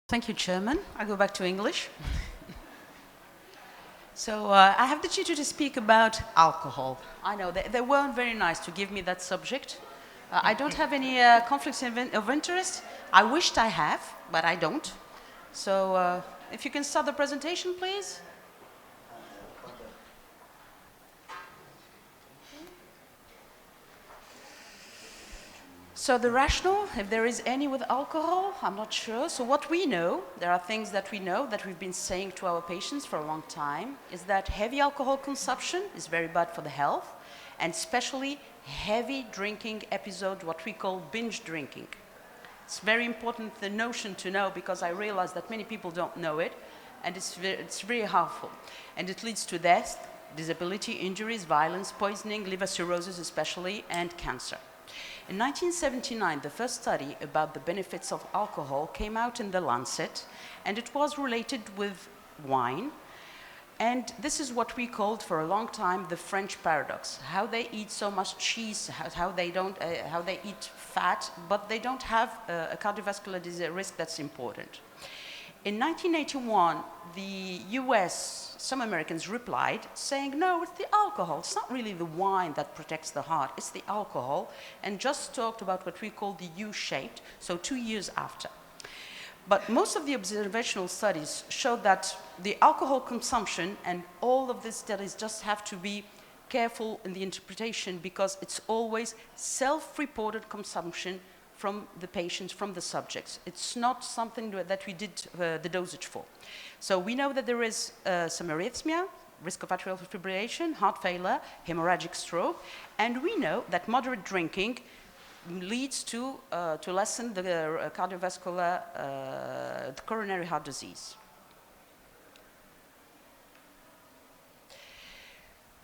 Thank you, Chairman. I go back to English. So I have the duty to speak about alcohol. I know they weren't very nice to give me that subject. I don't have any conflicts of interest. I wished I have, but I don't. So if you can start the presentation, please. So the rationale, if there is any with alcohol, I'm not sure. So what we know, there are things that we know that we've been saying to our patients for a long time, is that heavy alcohol consumption is very bad for the health, and especially heavy drinking episode, what we call binge drinking. It's very important, the notion to know, because I realize that many people don't know it, and it's very harmful. And it leads to death, disability, injuries, violence, poisoning, liver cirrhosis especially, and cancer. In 1979, the first study about the benefits of alcohol came out in The Lancet, and it was related with wine. And this is what we called for a long time the French paradox: how they eat so much cheese, how they eat fat, but they don't have a cardiovascular disease risk that's important. In 1981, the US, some Americans replied saying, no, it's the alcohol. It's not really the wine that protects the heart, it's the alcohol, and just talked about what we call the U-shaped, so 2 years after. But most of the observational studies showed that the alcohol consumption, and all of these studies just have to be careful in the interpretation because it's always self-reported consumption from the patients, from the subjects. It's not something that we did the dosage for. So we know that there is some arrhythmia, risk of atrial fibrillation, heart failure, hemorrhagic stroke, and we know that moderate drinking leads to lessen the cardiovascular, the coronary heart disease.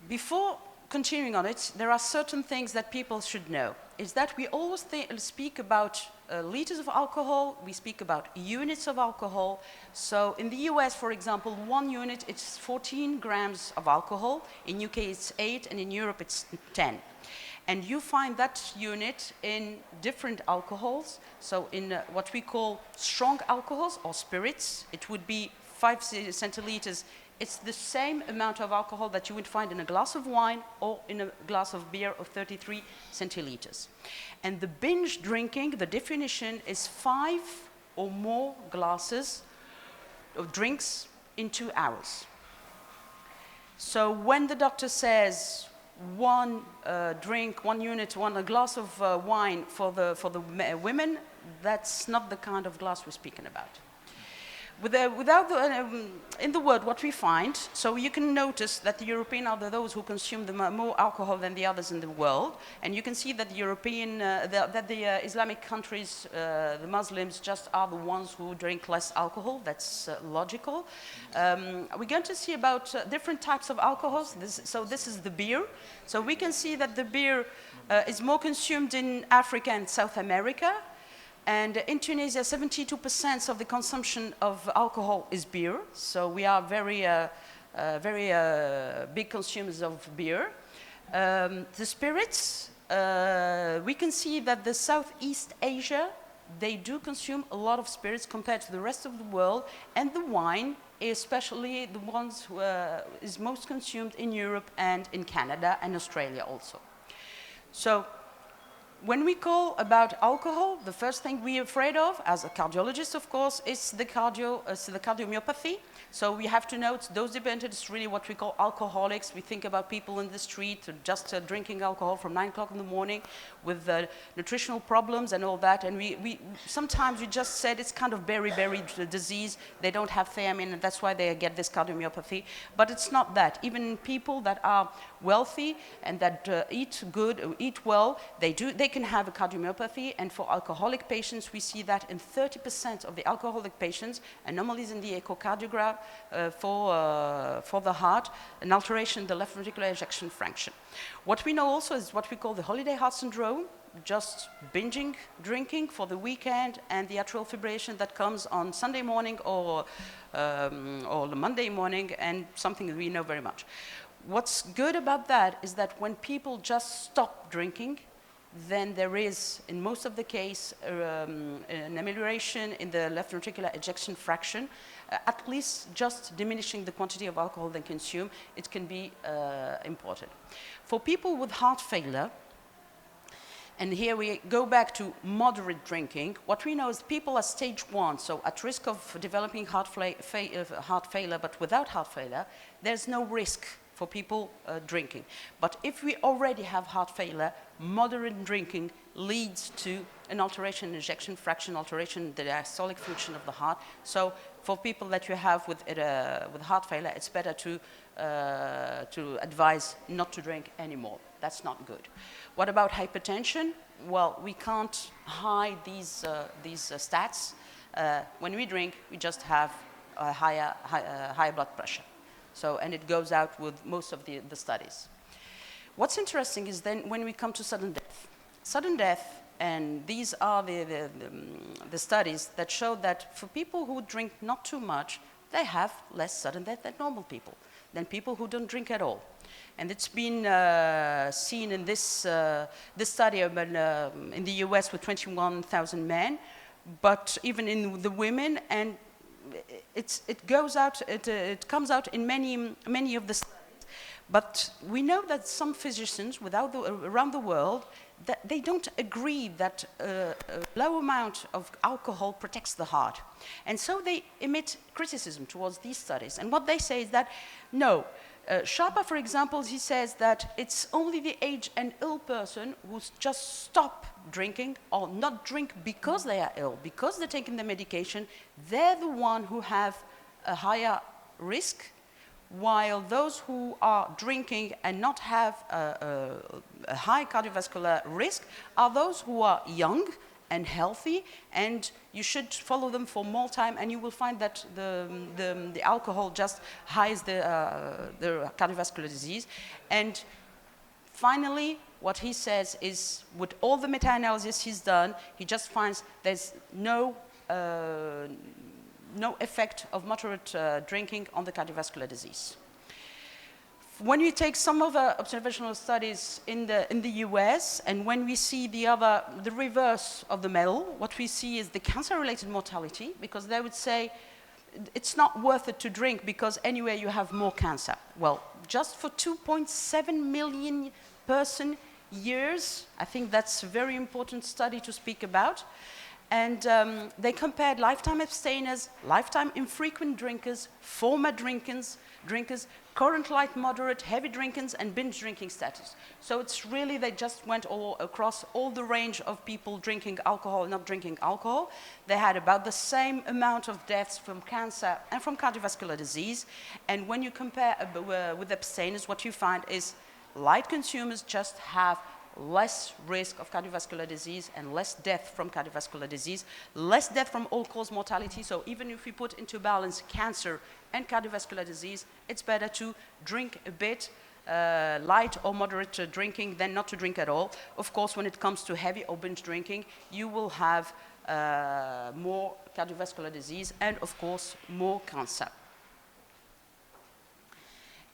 Before continuing on it, there are certain things that people should know. Is that we always speak about liters of alcohol, we speak about units of alcohol. So in the US, for example, 1 unit, it's 14 grams of alcohol. In UK, it's 8, and in Europe, it's 10. And you find that unit in different alcohols. So in what we call strong alcohols or spirits, it would be 5 centiliters. It's the same amount of alcohol that you would find in a glass of wine or in a glass of beer of 33 centiliters. And the binge drinking, the definition is 5 or more glasses of drinks in 2 hours. So when the doctor says one drink, 1 unit, a glass of wine for the women, that's not the kind of glass we're speaking about. In the world, what we find, so you can notice that the European are those who consume more alcohol than the others in the world, and you can see that the Islamic countries, the Muslims, just are the ones who drink less alcohol. That's logical. We're going to see about different types of alcohols. This is the beer. So we can see that the beer is more consumed in Africa and South America. And in Tunisia, 72% of the consumption of alcohol is beer. So we are very big consumers of beer. The spirits, we can see that the Southeast Asia, they do consume a lot of spirits compared to the rest of the world. And the wine, especially the ones who is most consumed in Europe and in Canada and Australia also. So when we call about alcohol, the first thing we're afraid of, as a cardiologist, of course, is the cardiomyopathy. So we have to note dose-dependent is really what we call alcoholics. We think about people in the street just drinking alcohol from 9 o'clock in the morning with nutritional problems and all that. And sometimes we just said it's kind of beriberi disease. They don't have thiamine, and that's why they get this cardiomyopathy. But it's not that. Even people that are wealthy and that eat good, eat well, they can have a cardiomyopathy. And for alcoholic patients, we see that in 30% of the alcoholic patients, anomalies in the echocardiogram for the heart, an alteration in the left ventricular ejection fraction. What we know also is what we call the holiday heart syndrome, just binging, drinking for the weekend, and the atrial fibrillation that comes on Sunday morning or the Monday morning, and something that we know very much. What's good about that is that when people just stop drinking, then there is, in most of the case, an amelioration in the left ventricular ejection fraction, at least just diminishing the quantity of alcohol they consume. It can be important. For people with heart failure, and here we go back to moderate drinking, what we know is people at stage 1, so at risk of developing heart failure, but without heart failure, there's no risk for people drinking. But if we already have heart failure, moderate drinking leads to an alteration in ejection fraction, alteration in the diastolic function of the heart. So for people that you have with heart failure, it's better to advise not to drink anymore. That's not good. What about hypertension? Well, we can't hide these stats. When we drink, we just have a higher blood pressure. So, and it goes out with most of the studies. What's interesting is then when we come to sudden death. Sudden death, and these are the studies that show that for people who drink not too much, they have less sudden death than normal people, than people who don't drink at all. And it's been seen in this study in the US with 21,000 men, but even in the women, and it comes out in many of the studies. But we know that some physicians around the world, that they don't agree that a low amount of alcohol protects the heart. And so they emit criticism towards these studies. And what they say is that, no, Sharpa, for example, he says that it's only the aged and ill person who just stop drinking or not drink because they are ill, because they're taking the medication. They're the one who have a higher risk, while those who are drinking and not have a high cardiovascular risk are those who are young and healthy, and you should follow them for more time, and you will find that the alcohol just hides the cardiovascular disease. And finally, what he says is, with all the meta-analysis he's done, he just finds there's no effect of moderate drinking on the cardiovascular disease. When we take some of the observational studies in the US, and when we see the reverse of the medal, what we see is the cancer-related mortality, because they would say it's not worth it to drink because anyway you have more cancer. Well, just for 2.7 million person years, I think that's a very important study to speak about. And they compared lifetime abstainers, lifetime infrequent drinkers, former drinkers, current light, moderate, heavy drinkers, and binge drinking status. So it's really, they just went all across all the range of people drinking alcohol and not drinking alcohol. They had about the same amount of deaths from cancer and from cardiovascular disease. And when you compare with abstainers, what you find is light consumers just have less risk of cardiovascular disease and less death from cardiovascular disease, less death from all-cause mortality. So even if we put into balance cancer and cardiovascular disease, it's better to drink a bit, light or moderate drinking, than not to drink at all. Of course, when it comes to heavy or binge drinking, you will have more cardiovascular disease and, of course, more cancer.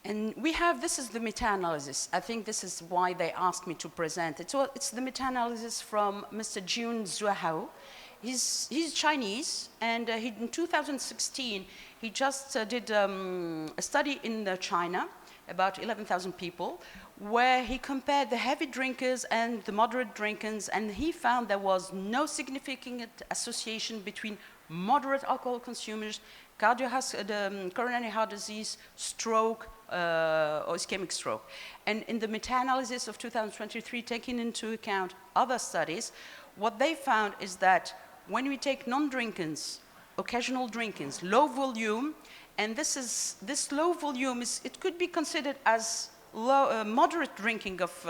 And we have, this is the meta-analysis. I think this is why they asked me to present it. So it's the meta-analysis from Mr. Jun Zhuahao. He's Chinese, and in 2016, he just did a study in China, about 11,000 people, where he compared the heavy drinkers and the moderate drinkers, and he found there was no significant association between moderate alcohol consumers, coronary heart disease, stroke, or ischemic stroke. And in the meta-analysis of 2023, taking into account other studies, what they found is that when we take non-drinkers, occasional drinkers, low volume, and this low volume it could be considered as moderate drinking of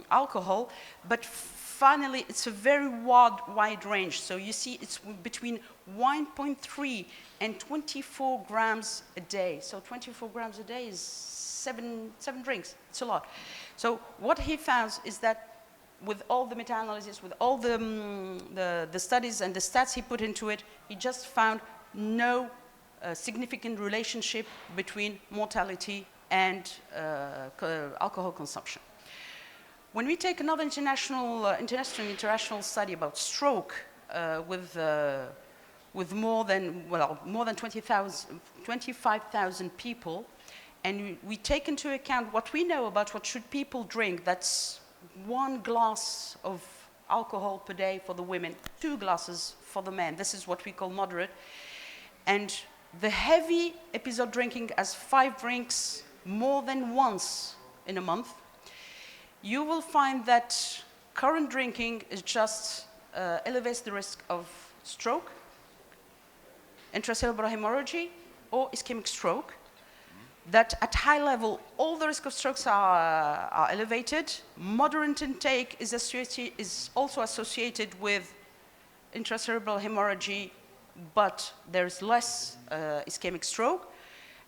alcohol, but finally it's a very wide range. So you see it's between 1.3 and 24 grams a day. So 24 grams a day is seven drinks. It's a lot. So what he found is that with all the meta-analysis, with all the studies and the stats he put into it, he just found no significant relationship between mortality and alcohol consumption. When we take another international study about stroke with more than 25,000 people, and we take into account what we know about what should people drink, that's 1 glass of alcohol per day for the women, 2 glasses for the men. This is what we call moderate. And the heavy episode drinking as 5 drinks more than once in a month, you will find that current drinking is just elevates the risk of stroke, intracerebral hemorrhage, or ischemic stroke. That at high level, all the risk of strokes are elevated. Moderate intake is also associated with intracerebral hemorrhage, but there's less ischemic stroke.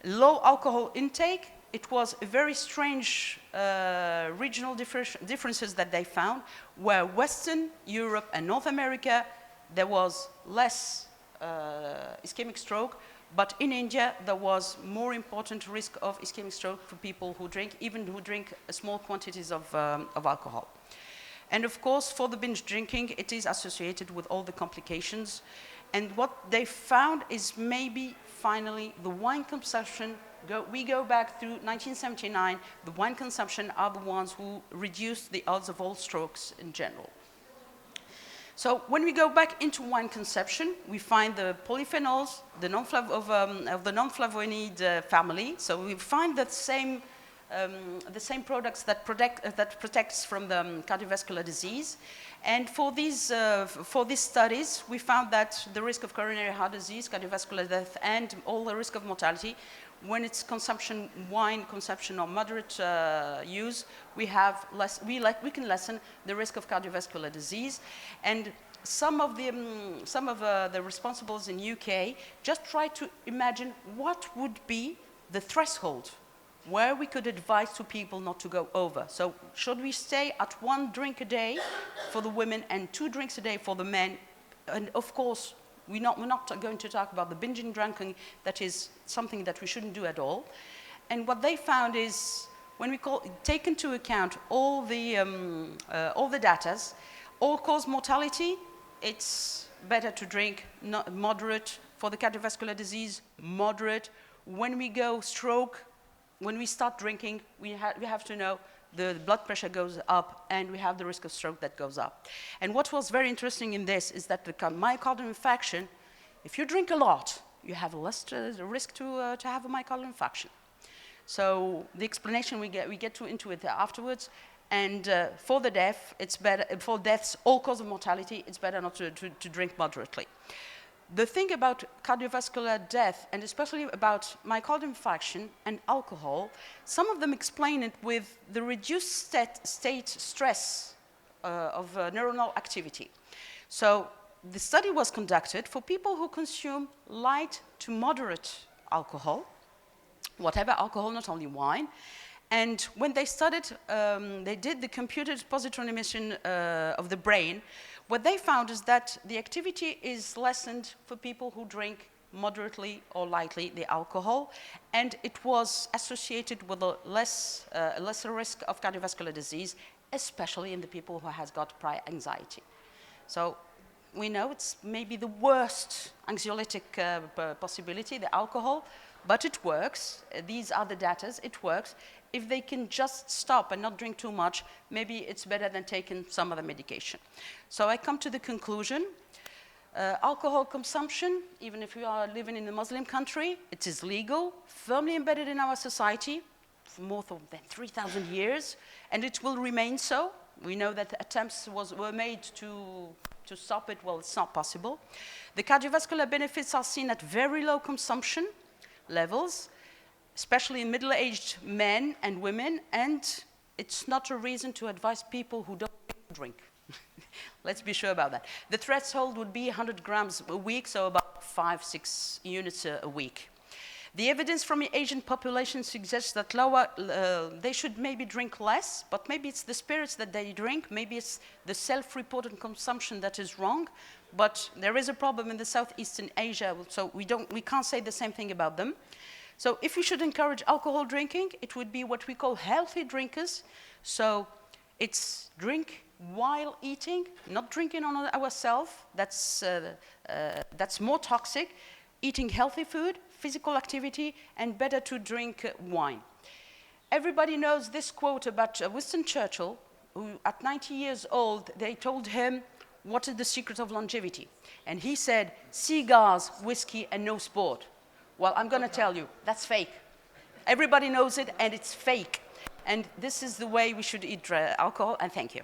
Low alcohol intake, it was a very strange regional differences that they found, where Western Europe and North America, there was less ischemic stroke, but in India, there was more important risk of ischemic stroke for people who drink, even who drink small quantities of alcohol. And of course, for the binge drinking, it is associated with all the complications. And what they found is maybe finally the wine consumption, we go back through 1979, the wine consumption are the ones who reduced the odds of all strokes in general. So when we go back into wine consumption, we find the polyphenols, the of the non-flavonoid family. So we find the same products that protects from the cardiovascular disease. And for these studies, we found that the risk of coronary heart disease, cardiovascular death, and all the risk of mortality, when it's consumption, wine consumption or moderate use, we can lessen the risk of cardiovascular disease. And some of the responsibles in UK just try to imagine what would be the threshold where we could advise to people not to go over. So should we stay at 1 drink a day for the women and 2 drinks a day for the men? And of course, we're not going to talk about the binging drinking. That is something that we shouldn't do at all. And what they found is, when we take into account all the datas, all-cause mortality, it's better to drink moderate. For the cardiovascular disease, moderate. When we go stroke, when we start drinking, we have to know the blood pressure goes up and we have the risk of stroke that goes up. And what was very interesting in this is that the myocardial infarction, if you drink a lot, you have less risk to have a myocardial infarction. So the explanation we get into it afterwards. And for the death, it's better, for deaths, all cause of mortality, it's better not to drink moderately. The thing about cardiovascular death, and especially about myocardial infarction and alcohol, some of them explain it with the reduced state stress of neuronal activity. So the study was conducted for people who consume light to moderate alcohol, whatever alcohol, not only wine. And when they started, they did the computed positron emission of the brain. What they found is that the activity is lessened for people who drink moderately or lightly the alcohol, and it was associated with a lesser risk of cardiovascular disease, especially in the people who has got prior anxiety. So we know it's maybe the worst anxiolytic possibility, the alcohol, but it works. These are the data, it works. If they can just stop and not drink too much, maybe it's better than taking some other medication. So I come to the conclusion. Alcohol consumption, even if you are living in a Muslim country, it is legal, firmly embedded in our society for more than 3,000 years, and it will remain so. We know that attempts were made to stop it. Well, it's not possible. The cardiovascular benefits are seen at very low consumption levels, especially in middle-aged men and women, and it's not a reason to advise people who don't drink. Let's be sure about that. The threshold would be 100 grams a week, so about 5-6 units a week. The evidence from the Asian population suggests that they should maybe drink less, but maybe it's the spirits that they drink, maybe it's the self-reported consumption that is wrong, but there is a problem in the Southeastern Asia, so we can't say the same thing about them. So if we should encourage alcohol drinking, it would be what we call healthy drinkers. So It's drink while eating, not drinking on ourselves. That's more toxic. Eating healthy food, physical activity, and better to drink wine. Everybody knows this quote about Winston Churchill, who at 90 years old, they told him, what is the secret of longevity? And he said, cigars, whiskey, and no sport. Well, I'm going to tell you, that's fake. Everybody knows it, and it's fake. And this is the way we should eat alcohol, and thank you.